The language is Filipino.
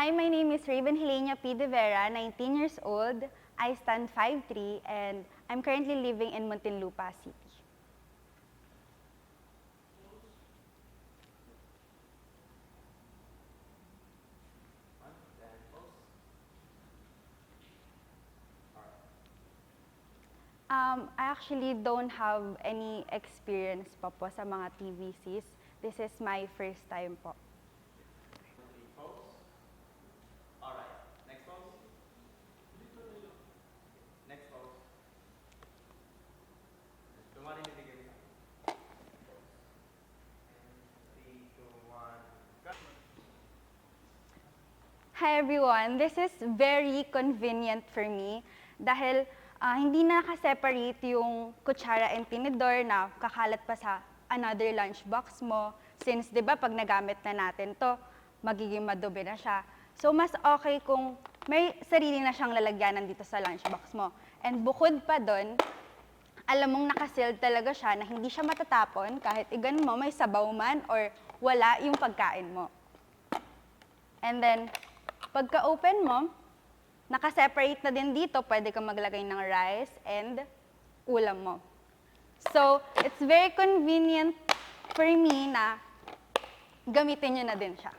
Hi, my name is Raven Helenia P. De Vera, 19 years old. I stand 5'3", and I'm currently living in Muntinlupa City. I actually don't have any experience pa po sa mga TVCs. This is my first time po. Alright, next pose. Next pose. Tumari na bigay sa. 3, 2, 1, go. Hi everyone, this is very convenient for me dahil hindi na nakaseparate yung kutsara and tinidor na kakalat pa sa another lunchbox mo. Since, di ba, pag nagamit na natin to, magiging madobe na siya. So, mas okay kung may sarili na siyang lalagyanan dito sa lunchbox mo. And bukod pa doon, alam mong nakasealed talaga siya na hindi siya matatapon kahit igan mo may sabaw man or wala yung pagkain mo. And then, pagka-open mo, naka-separate na din dito, pwede kang maglagay ng rice and ulam mo. So, it's very convenient for me na gamitin nyo na din siya.